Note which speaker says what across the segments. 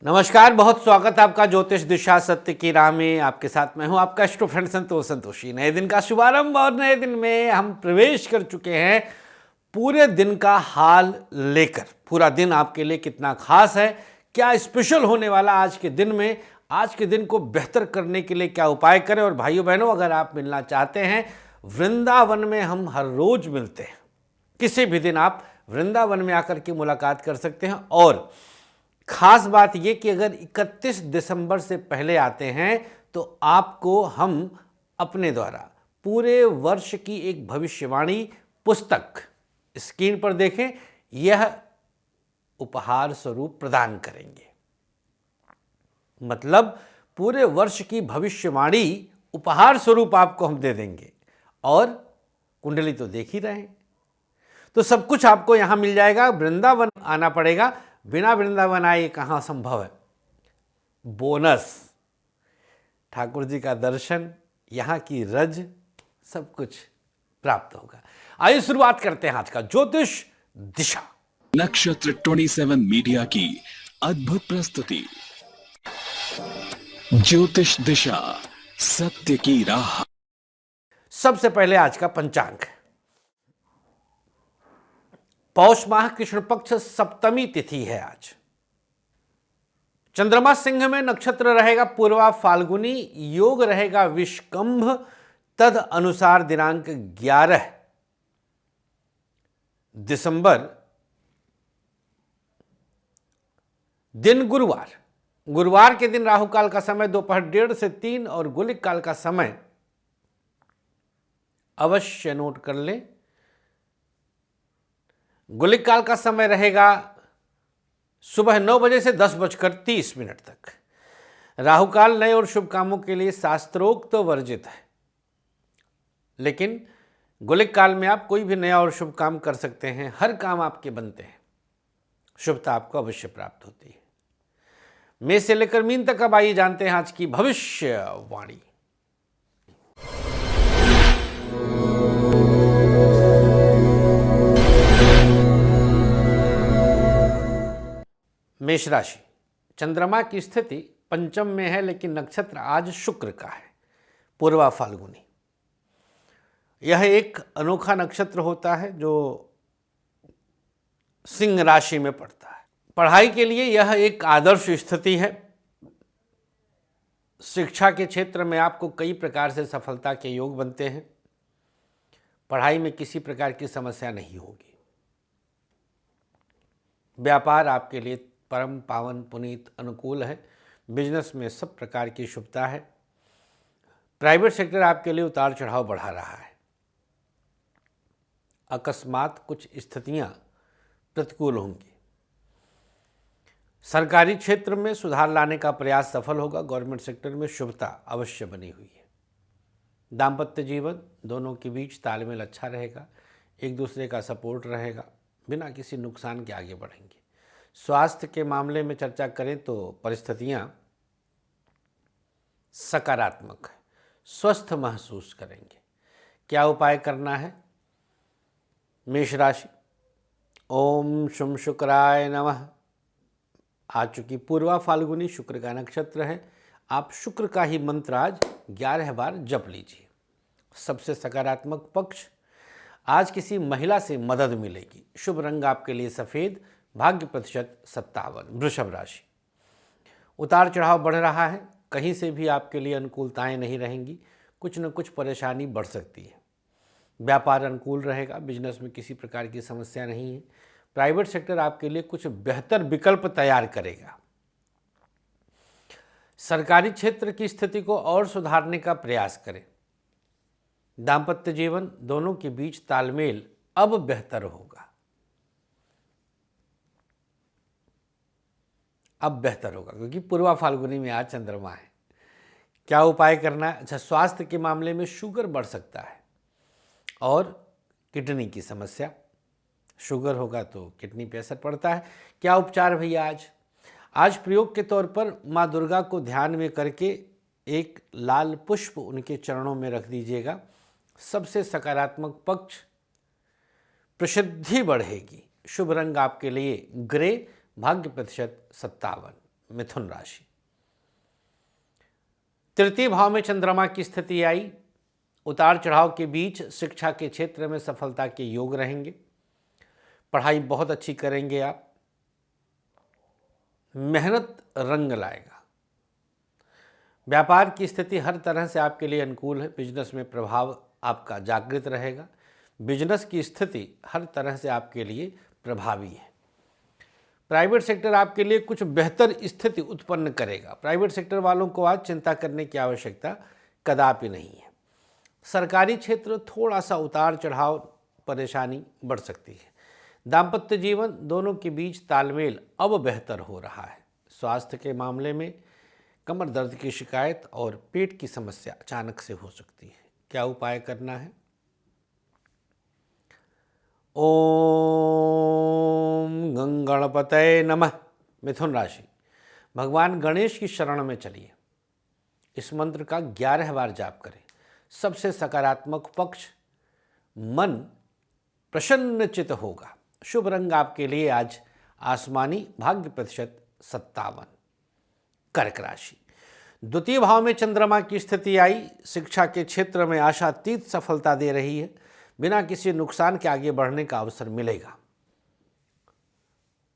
Speaker 1: नमस्कार, बहुत स्वागत है आपका ज्योतिष दिशा सत्य की राह में। आपके साथ मैं हूं आपका एस्ट्रो फ्रेंड संतोषी। नए दिन का शुभारंभ और नए दिन में हम प्रवेश कर चुके हैं। पूरे दिन का हाल लेकर पूरा दिन आपके लिए कितना खास है, क्या स्पेशल होने वाला आज के दिन में, आज के दिन को बेहतर करने के लिए क्या उपाय करें। और भाइयों बहनों, अगर आप मिलना चाहते हैं, वृंदावन में हम हर रोज मिलते हैं। किसी भी दिन आप वृंदावन में आकर के मुलाकात कर सकते हैं। और खास बात यह कि अगर 31 दिसंबर से पहले आते हैं तो आपको हम अपने द्वारा पूरे वर्ष की एक भविष्यवाणी पुस्तक स्क्रीन पर देखें, यह उपहार स्वरूप प्रदान करेंगे। मतलब पूरे वर्ष की भविष्यवाणी उपहार स्वरूप आपको हम दे देंगे। और कुंडली तो देख ही रहे हैं, तो सब कुछ आपको यहां मिल जाएगा। वृंदावन आना पड़ेगा, बिना वृंदावन आए ये कहाँ संभव है। बोनस, ठाकुर जी का दर्शन, यहाँ की रज, सब कुछ प्राप्त होगा। आइए शुरुआत करते हैं आज का ज्योतिष दिशा।
Speaker 2: नक्षत्र 27 मीडिया की अद्भुत प्रस्तुति ज्योतिष दिशा सत्य की राह।
Speaker 1: सबसे पहले आज का पंचांग। पौष माह कृष्ण पक्ष सप्तमी तिथि है आज। चंद्रमा सिंह में, नक्षत्र रहेगा पूर्वा फाल्गुनी, योग रहेगा विषकंभ। तद अनुसार दिनांक 11 दिसंबर, दिन गुरुवार। गुरुवार के दिन राहु काल का समय दोपहर 1:30 से 3 और गुलिक काल का समय अवश्य नोट कर लें। गुलिक काल का समय रहेगा सुबह 9 बजे से 10:30 तक। राहु काल नए और शुभ कामों के लिए शास्त्रोक्त वर्जित है, लेकिन गुलिक काल में आप कोई भी नया और शुभ काम कर सकते हैं। हर काम आपके बनते हैं, शुभता आपको अवश्य प्राप्त होती है। मेष से लेकर मीन तक अब आइए जानते हैं आज की भविष्यवाणी। मेष राशि, चंद्रमा की स्थिति पंचम में है, लेकिन नक्षत्र आज शुक्र का है, पूर्वा फाल्गुनी। यह एक अनोखा नक्षत्र होता है जो सिंह राशि में पड़ता है। पढ़ाई के लिए यह एक आदर्श स्थिति है। शिक्षा के क्षेत्र में आपको कई प्रकार से सफलता के योग बनते हैं। पढ़ाई में किसी प्रकार की समस्या नहीं होगी। व्यापार आपके लिए परम पावन पुनीत अनुकूल है। बिजनेस में सब प्रकार की शुभता है। प्राइवेट सेक्टर आपके लिए उतार चढ़ाव बढ़ा रहा है। अकस्मात कुछ स्थितियां प्रतिकूल होंगी। सरकारी क्षेत्र में सुधार लाने का प्रयास सफल होगा। गवर्नमेंट सेक्टर में शुभता अवश्य बनी हुई है। दाम्पत्य जीवन दोनों के बीच तालमेल अच्छा रहेगा। एक दूसरे का सपोर्ट रहेगा। बिना किसी नुकसान के आगे बढ़ेंगे। स्वास्थ्य के मामले में चर्चा करें तो परिस्थितियां सकारात्मक है। स्वस्थ महसूस करेंगे। क्या उपाय करना है? मेष राशि, ओम शुम शुक्राय नमः। आ चुकी पूर्वा फाल्गुनी शुक्र का नक्षत्र है। आप शुक्र का ही मंत्र आज 11 बार जप लीजिए। सबसे सकारात्मक पक्ष, आज किसी महिला से मदद मिलेगी। शुभ रंग आपके लिए सफ़ेद, भाग्य प्रतिशत 57। वृषभ राशि, उतार चढ़ाव बढ़ रहा है। कहीं से भी आपके लिए अनुकूलताएं नहीं रहेंगी। कुछ न कुछ परेशानी बढ़ सकती है। व्यापार अनुकूल रहेगा। बिजनेस में किसी प्रकार की समस्या नहीं है। प्राइवेट सेक्टर आपके लिए कुछ बेहतर विकल्प तैयार करेगा। सरकारी क्षेत्र की स्थिति को और सुधारने का प्रयास करें। दाम्पत्य जीवन दोनों के बीच तालमेल अब बेहतर होगा। अब बेहतर होगा क्योंकि पूर्वा फाल्गुनी में आज चंद्रमा है। क्या उपाय करना है? अच्छा, स्वास्थ्य के मामले में शुगर बढ़ सकता है और किडनी की समस्या। शुगर होगा तो किडनी पे असर पड़ता है। क्या उपचार भैया? आज प्रयोग के तौर पर माँ दुर्गा को ध्यान में करके एक लाल पुष्प उनके चरणों में रख दीजिएगा। सबसे सकारात्मक पक्ष, प्रसिद्धि बढ़ेगी। शुभ रंग आपके लिए ग्रे, भाग्य प्रतिशत 57। मिथुन राशि। तृतीय भाव में चंद्रमा की स्थिति आई। उतार चढ़ाव के बीच शिक्षा के क्षेत्र में सफलता के योग रहेंगे। पढ़ाई बहुत अच्छी करेंगे आप। मेहनत रंग लाएगा। व्यापार की स्थिति हर तरह से आपके लिए अनुकूल है। बिजनेस में प्रभाव आपका जागृत रहेगा। बिजनेस की स्थिति हर तरह से आपके लिए प्रभावी है। प्राइवेट सेक्टर आपके लिए कुछ बेहतर स्थिति उत्पन्न करेगा। प्राइवेट सेक्टर वालों को आज चिंता करने की आवश्यकता कदापि नहीं है। सरकारी क्षेत्र थोड़ा सा उतार चढ़ाव, परेशानी बढ़ सकती है। दाम्पत्य जीवन दोनों के बीच तालमेल अब बेहतर हो रहा है। स्वास्थ्य के मामले में कमर दर्द की शिकायत और पेट की समस्या अचानक से हो सकती है। क्या उपाय करना है? ओम गंगणपतये नमः। मिथुन राशि। भगवान गणेश की शरण में चलिए। इस मंत्र का 11 बार जाप करें। सबसे सकारात्मक पक्ष, मन प्रसन्नचित होगा। शुभ रंग आपके लिए आज आसमानी, भाग्य प्रतिशत 57। कर्क राशि। द्वितीय भाव में चंद्रमा की स्थिति आई। शिक्षा के क्षेत्र में आशातीत सफलता दे रही है। बिना किसी नुकसान के आगे बढ़ने का अवसर मिलेगा।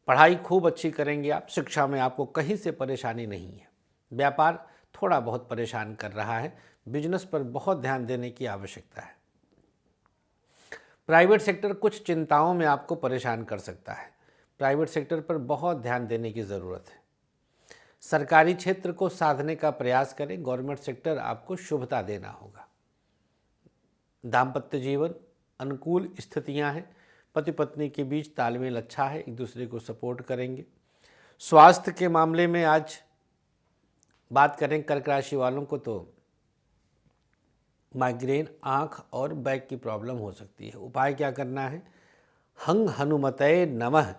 Speaker 1: पढ़ाई खूब अच्छी करेंगे आप। शिक्षा में आपको कहीं से परेशानी नहीं है। व्यापार थोड़ा बहुत परेशान कर रहा है। बिजनेस पर बहुत ध्यान देने की आवश्यकता है। प्राइवेट सेक्टर कुछ चिंताओं में आपको परेशान कर सकता है। प्राइवेट सेक्टर पर बहुत ध्यान देने की ज़रूरत है। सरकारी क्षेत्र को साधने का प्रयास करें। गवर्नमेंट सेक्टर आपको शुभता देना होगा। दाम्पत्य जीवन अनुकूल स्थितियां हैं। पति पत्नी के बीच तालमेल अच्छा है। एक दूसरे को सपोर्ट करेंगे। स्वास्थ्य के मामले में आज बात करें कर्क राशि वालों को तो माइग्रेन, आँख और बैक की प्रॉब्लम हो सकती है। उपाय क्या करना है? हंग हनुमतये नमः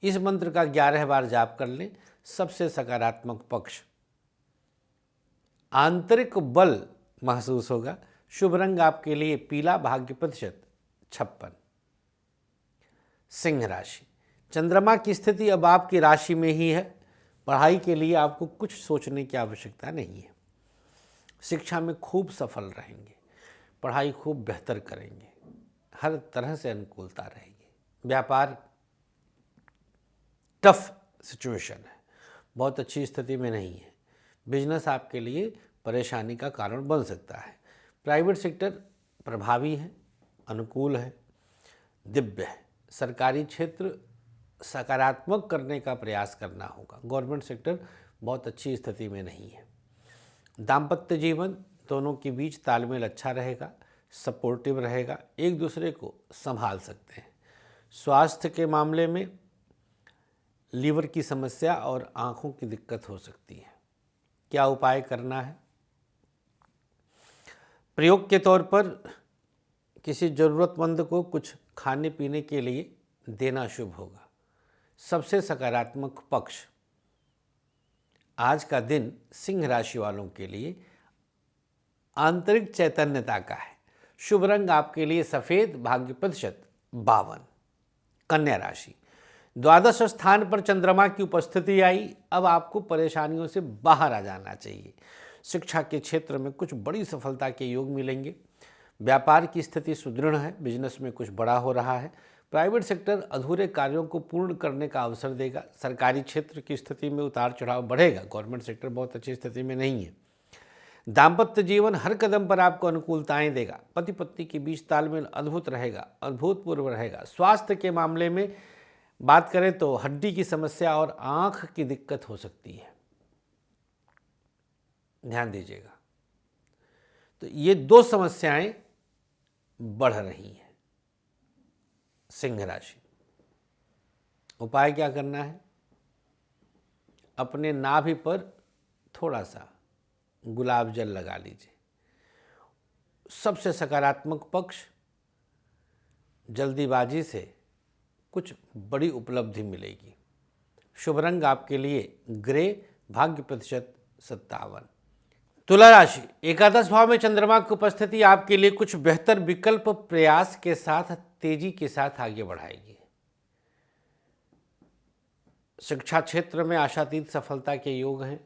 Speaker 1: इस मंत्र का 11 बार जाप कर लें। सबसे सकारात्मक पक्ष, आंतरिक बल महसूस होगा। शुभ रंग आपके लिए पीला, भाग्य प्रतिशत 56। सिंह राशि। चंद्रमा की स्थिति अब आपकी राशि में ही है। पढ़ाई के लिए आपको कुछ सोचने की आवश्यकता नहीं है। शिक्षा में खूब सफल रहेंगे। पढ़ाई खूब बेहतर करेंगे। हर तरह से अनुकूलता रहेगी। व्यापार टफ सिचुएशन है, बहुत अच्छी स्थिति में नहीं है। बिजनेस आपके लिए परेशानी का कारण बन सकता है। प्राइवेट सेक्टर प्रभावी है, अनुकूल है, दिव्य है। सरकारी क्षेत्र सकारात्मक करने का प्रयास करना होगा। गवर्नमेंट सेक्टर बहुत अच्छी स्थिति में नहीं है। दाम्पत्य जीवन दोनों के बीच तालमेल अच्छा रहेगा, सपोर्टिव रहेगा, एक दूसरे को संभाल सकते हैं। स्वास्थ्य के मामले में लीवर की समस्या और आँखों की दिक्कत हो सकती है। क्या उपाय करना है? प्रयोग के तौर पर किसी ज़रूरतमंद को कुछ खाने पीने के लिए देना शुभ होगा। सबसे सकारात्मक पक्ष, आज का दिन सिंह राशि वालों के लिए आंतरिक चैतन्यता का है। शुभ रंग आपके लिए सफ़ेद, भाग्य प्रतिशत 52। कन्या राशि। द्वादश स्थान पर चंद्रमा की उपस्थिति आई। अब आपको परेशानियों से बाहर आ जाना चाहिए। शिक्षा के क्षेत्र में कुछ बड़ी सफलता के योग मिलेंगे। व्यापार की स्थिति सुदृढ़ है। बिजनेस में कुछ बड़ा हो रहा है। प्राइवेट सेक्टर अधूरे कार्यों को पूर्ण करने का अवसर देगा। सरकारी क्षेत्र की स्थिति में उतार चढ़ाव बढ़ेगा। गवर्नमेंट सेक्टर बहुत अच्छी स्थिति में नहीं है। दाम्पत्य जीवन हर कदम पर आपको अनुकूलताएं देगा। पति पत्नी के बीच तालमेल अद्भुत रहेगा, अभूतपूर्व रहेगा। स्वास्थ्य के मामले में बात करें तो हड्डी की समस्या और आँख की दिक्कत हो सकती है, ध्यान दीजिएगा। तो ये दो समस्याएं बढ़ रही हैं। सिंह राशि। उपाय क्या करना है? अपने नाभि पर थोड़ा सा गुलाब जल लगा लीजिए। सबसे सकारात्मक पक्ष, जल्दीबाजी से कुछ बड़ी उपलब्धि मिलेगी। शुभ रंग आपके लिए ग्रे, भाग्य प्रतिशत 57। तुला राशि। एकादश भाव में चंद्रमा की उपस्थिति आपके लिए कुछ बेहतर विकल्प प्रयास के साथ तेजी के साथ आगे बढ़ाएगी। शिक्षा क्षेत्र में आशातीत सफलता के योग हैं।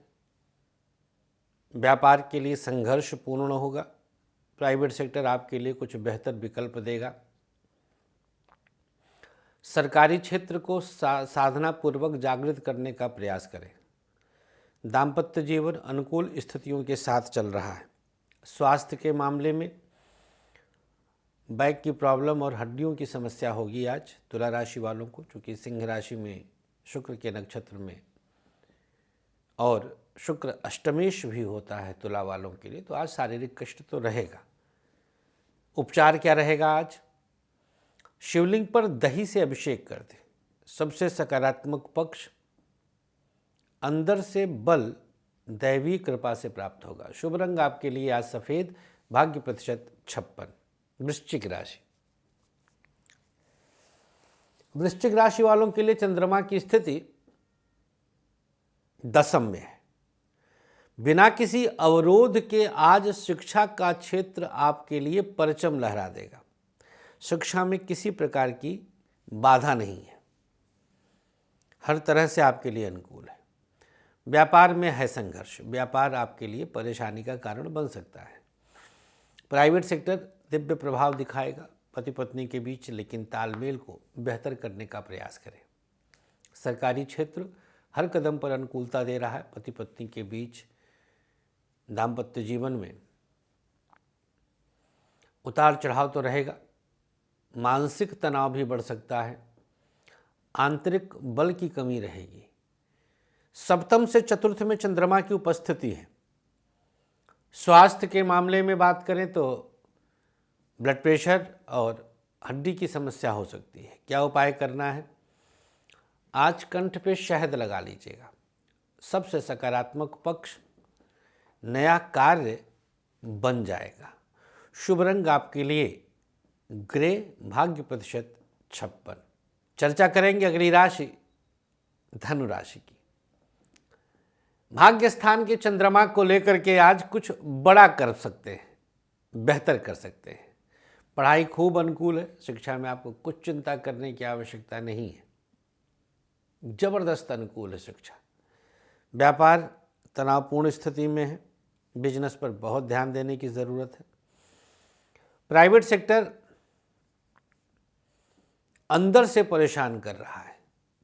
Speaker 1: व्यापार के लिए संघर्ष पूर्ण होगा। प्राइवेट सेक्टर आपके लिए कुछ बेहतर विकल्प देगा। सरकारी क्षेत्र को साधनापूर्वक जागृत करने का प्रयास करें। दाम्पत्य जीवन अनुकूल स्थितियों के साथ चल रहा है। स्वास्थ्य के मामले में बैक की प्रॉब्लम और हड्डियों की समस्या होगी आज तुला राशि वालों को, चूँकि सिंह राशि में शुक्र के नक्षत्र में और शुक्र अष्टमेश भी होता है तुला वालों के लिए, तो आज शारीरिक कष्ट तो रहेगा। उपचार क्या रहेगा आज? शिवलिंग पर दही से अभिषेक कर दें। सबसे सकारात्मक पक्ष अंदर से बल दैवी कृपा से प्राप्त होगा। शुभ रंग आपके लिए आज सफ़ेद, भाग्य प्रतिशत 56। वृश्चिक राशि। वृश्चिक राशि वालों के लिए चंद्रमा की स्थिति दशम में है। बिना किसी अवरोध के आज शिक्षा का क्षेत्र आपके लिए परचम लहरा देगा। शिक्षा में किसी प्रकार की बाधा नहीं है, हर तरह से आपके लिए अनुकूल है। व्यापार में है संघर्ष, व्यापार आपके लिए परेशानी का कारण बन सकता है। प्राइवेट सेक्टर दिव्य प्रभाव दिखाएगा पति पत्नी के बीच, लेकिन तालमेल को बेहतर करने का प्रयास करें। सरकारी क्षेत्र हर कदम पर अनुकूलता दे रहा है। पति पत्नी के बीच दाम्पत्य जीवन में उतार चढ़ाव तो रहेगा, मानसिक तनाव भी बढ़ सकता है, आंतरिक बल की कमी रहेगी। सप्तम से चतुर्थ में चंद्रमा की उपस्थिति है। स्वास्थ्य के मामले में बात करें तो ब्लड प्रेशर और हड्डी की समस्या हो सकती है। क्या उपाय करना है? आज कंठ पे शहद लगा लीजिएगा। सबसे सकारात्मक पक्ष नया कार्य बन जाएगा। शुभ रंग आपके लिए ग्रे, भाग्य प्रतिशत 56। चर्चा करेंगे अगली राशि धनु राशि की। भाग्य स्थान के चंद्रमा को लेकर के आज कुछ बड़ा कर सकते हैं, बेहतर कर सकते हैं। पढ़ाई खूब अनुकूल है। शिक्षा में आपको कुछ चिंता करने की आवश्यकता नहीं है, जबरदस्त अनुकूल है शिक्षा। व्यापार तनावपूर्ण स्थिति में है। बिजनेस पर बहुत ध्यान देने की ज़रूरत है। प्राइवेट सेक्टर अंदर से परेशान कर रहा है।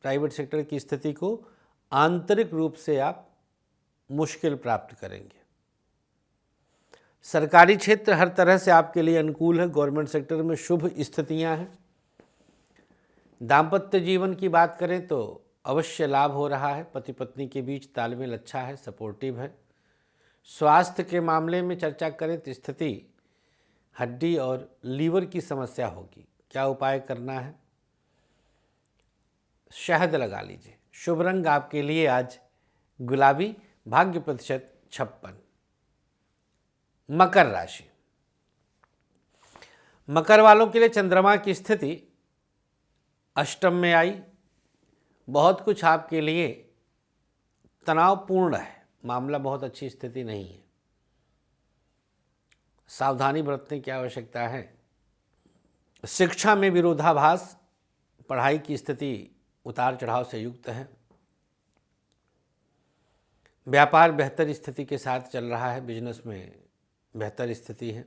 Speaker 1: प्राइवेट सेक्टर की स्थिति को आंतरिक रूप से आप मुश्किल प्राप्त करेंगे। सरकारी क्षेत्र हर तरह से आपके लिए अनुकूल है। गवर्नमेंट सेक्टर में शुभ स्थितियां हैं। दाम्पत्य जीवन की बात करें तो अवश्य लाभ हो रहा है। पति पत्नी के बीच तालमेल अच्छा है, सपोर्टिव है। स्वास्थ्य के मामले में चर्चा करें तो स्थिति हड्डी और लीवर की समस्या होगी। क्या उपाय करना है? शहद लगा लीजिए। शुभ रंग आपके लिए आज गुलाबी, भाग्य प्रतिशत 56। मकर राशि। मकर वालों के लिए चंद्रमा की स्थिति अष्टम में आई। बहुत कुछ आपके लिए तनावपूर्ण है। मामला बहुत अच्छी स्थिति नहीं है। सावधानी बरतने की आवश्यकता है। शिक्षा में विरोधाभास, पढ़ाई की स्थिति उतार चढ़ाव से युक्त है। व्यापार बेहतर स्थिति के साथ चल रहा है। बिजनेस में बेहतर स्थिति है।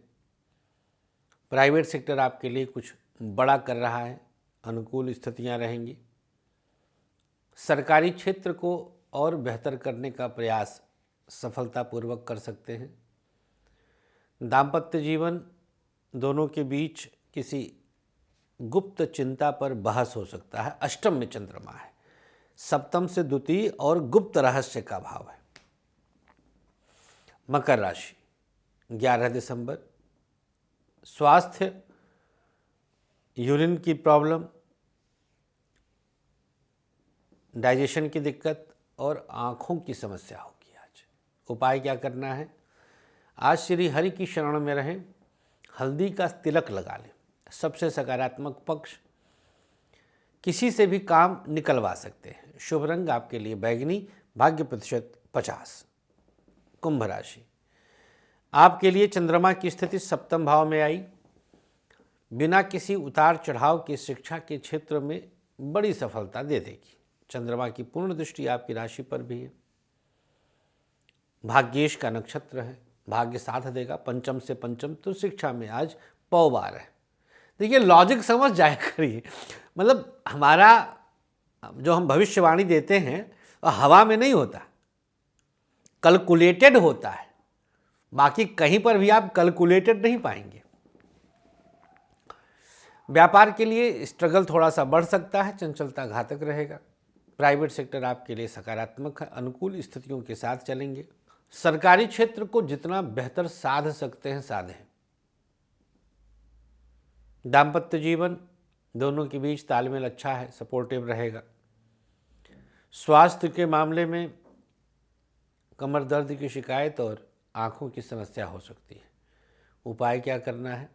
Speaker 1: प्राइवेट सेक्टर आपके लिए कुछ बड़ा कर रहा है, अनुकूल स्थितियां रहेंगी। सरकारी क्षेत्र को और बेहतर करने का प्रयास सफलतापूर्वक कर सकते हैं। दाम्पत्य जीवन दोनों के बीच किसी गुप्त चिंता पर बहस हो सकता है। अष्टम में चंद्रमा है। सप्तम से द्वितीय और गुप्त रहस्य का भाव है। मकर राशि 11 दिसंबर। स्वास्थ्य, यूरिन की प्रॉब्लम, डाइजेशन की दिक्कत और आँखों की समस्या होगी आज। उपाय क्या करना है? आज श्री हरि की शरण में रहें, हल्दी का तिलक लगा लें। सबसे सकारात्मक पक्ष किसी से भी काम निकलवा सकते हैं। शुभ रंग आपके लिए बैगनी, भाग्य प्रतिशत 50। कुंभ राशि। आपके लिए चंद्रमा की स्थिति सप्तम भाव में आई। बिना किसी उतार चढ़ाव के शिक्षा के क्षेत्र में बड़ी सफलता दे देगी। चंद्रमा की पूर्ण दृष्टि आपकी राशि पर भी है। भाग्येश का नक्षत्र है, भाग्य साथ देगा। पंचम से पंचम तो शिक्षा में आज पौवार है। देखिए लॉजिक समझ जाया करिए, मतलब हमारा जो हम भविष्यवाणी देते हैं वह हवा में नहीं होता, कैलकुलेटेड होता है। बाकी कहीं पर भी आप कैलकुलेटेड नहीं पाएंगे। व्यापार के लिए स्ट्रगल थोड़ा सा बढ़ सकता है, चंचलता घातक रहेगा। प्राइवेट सेक्टर आपके लिए सकारात्मक है, अनुकूल स्थितियों के साथ चलेंगे। सरकारी क्षेत्र को जितना बेहतर साध सकते हैं साधें। दाम्पत्य जीवन दोनों के बीच तालमेल अच्छा है, सपोर्टिव रहेगा। स्वास्थ्य के मामले में कमर दर्द की शिकायत और आंखों की समस्या हो सकती है। उपाय क्या करना है?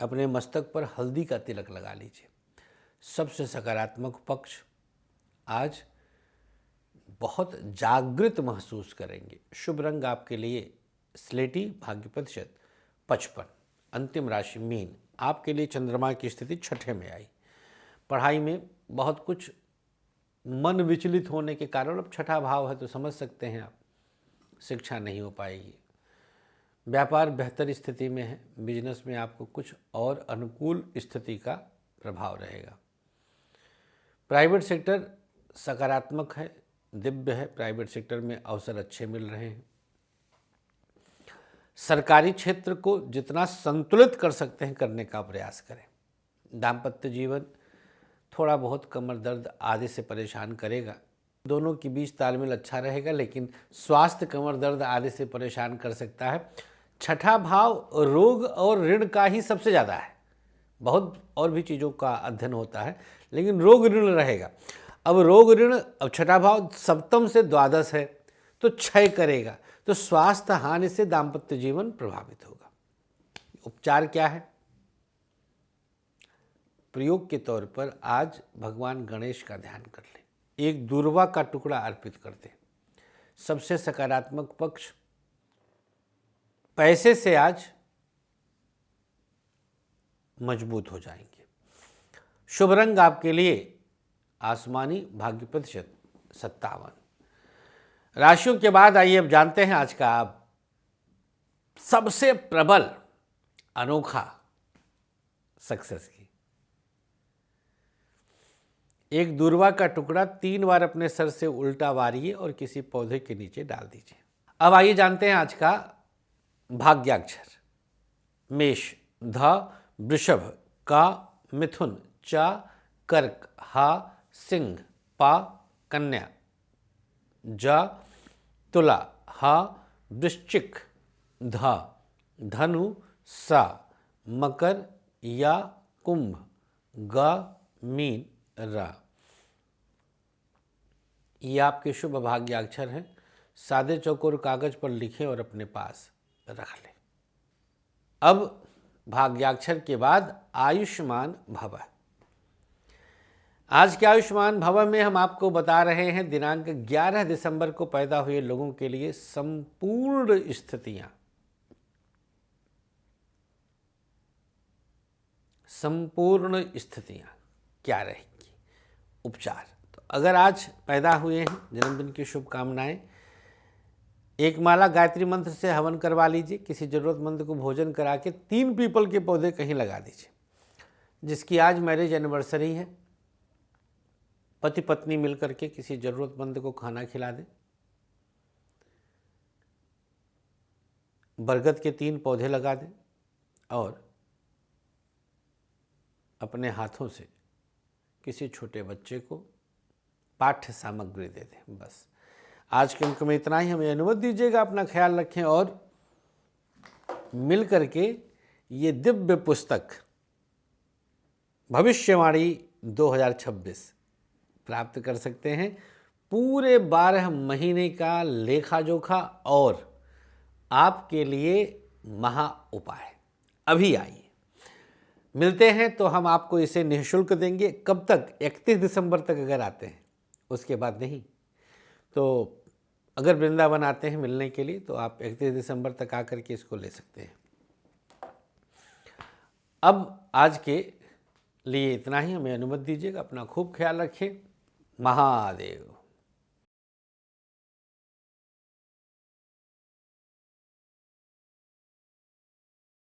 Speaker 1: अपने मस्तक पर हल्दी का तिलक लगा लीजिए। सबसे सकारात्मक पक्ष आज बहुत जागृत महसूस करेंगे। शुभ रंग आपके लिए स्लेटी, भाग्य प्रतिशत 55। अंतिम राशि मीन, आपके लिए चंद्रमा की स्थिति छठे में आई। पढ़ाई में बहुत कुछ मन विचलित होने के कारण, अब छठा भाव है तो समझ सकते हैं आप, शिक्षा नहीं हो पाएगी। व्यापार बेहतर स्थिति में है। बिजनेस में आपको कुछ और अनुकूल स्थिति का प्रभाव रहेगा। प्राइवेट सेक्टर सकारात्मक है, दिव्य है। प्राइवेट सेक्टर में अवसर अच्छे मिल रहे हैं। सरकारी क्षेत्र को जितना संतुलित कर सकते हैं करने का प्रयास करें। दाम्पत्य जीवन थोड़ा बहुत कमर दर्द आदि से परेशान करेगा। दोनों के बीच तालमेल अच्छा रहेगा, लेकिन स्वास्थ्य कमर दर्द आदि से परेशान कर सकता है। छठा भाव रोग और ऋण का ही सबसे ज़्यादा है। बहुत और भी चीज़ों का अध्ययन होता है, लेकिन रोग ऋण रहेगा। अब रोग ऋण, अब छठा भाव सप्तम से द्वादश है तो क्षय करेगा, तो स्वास्थ्य हानि से दाम्पत्य जीवन प्रभावित होगा। उपचार क्या है? प्रयोग के तौर पर आज भगवान गणेश का ध्यान कर लें, एक दूर्वा का टुकड़ा अर्पित कर दें। सबसे सकारात्मक पक्ष, पैसे से आज मजबूत हो जाएंगे। शुभ रंग आपके लिए आसमानी, भाग्य प्रतिशत 57। राशियों के बाद आइए अब जानते हैं आज का सबसे प्रबल अनोखा सक्सेस की। एक दूर्वा का टुकड़ा 3 बार अपने सर से उल्टा वारिए और किसी पौधे के नीचे डाल दीजिए। अब आइए जानते हैं आज का भाग्याक्षर। मेष, ध, वृषभ, का, मिथुन, चा, कर्क, हा, सिंह, पा, कन्या, जा, तुला, हा, वृश्चिक, धा, धनु, सा, मकर, या, कुंभ, गा, मीन, रा। ये आपके शुभ भाग्याक्षर हैं। सादे चौकोर कागज पर लिखें और अपने पास रख लें। अब भाग्याक्षर के बाद आयुष्मान भव। आज के आयुष्मान भव में हम आपको बता रहे हैं दिनांक 11 दिसंबर को पैदा हुए लोगों के लिए संपूर्ण स्थितियां क्या रहेंगी। उपचार, तो अगर आज पैदा हुए हैं, जन्मदिन की शुभकामनाएं। एक माला गायत्री मंत्र से हवन करवा लीजिए। किसी जरूरतमंद को भोजन करा के 3 पीपल के पौधे कहीं लगा दीजिए। जिसकी आज मैरिज एनिवर्सरी है, पति पत्नी मिलकर के किसी जरूरतमंद को खाना खिला दें। बरगद के 3 पौधे लगा दें और अपने हाथों से किसी छोटे बच्चे को पाठ्य सामग्री दे दें। बस आज के अंक में इतना ही। हमें अनुमति दीजिएगा, अपना ख्याल रखें और मिल करके ये दिव्य पुस्तक भविष्यवाणी 2026 प्राप्त कर सकते हैं। पूरे 12 महीने का लेखा जोखा और आपके लिए महा उपाय। अभी आइए, मिलते हैं तो हम आपको इसे निःशुल्क देंगे। कब तक? 31 दिसंबर तक अगर आते हैं, उसके बाद नहीं। तो अगर वृंदावन आते हैं मिलने के लिए तो आप 31 दिसंबर तक आकर के इसको ले सकते हैं। अब आज के लिए इतना ही। हमें अनुमति दीजिएगा, अपना खूब ख्याल रखें। महादेव।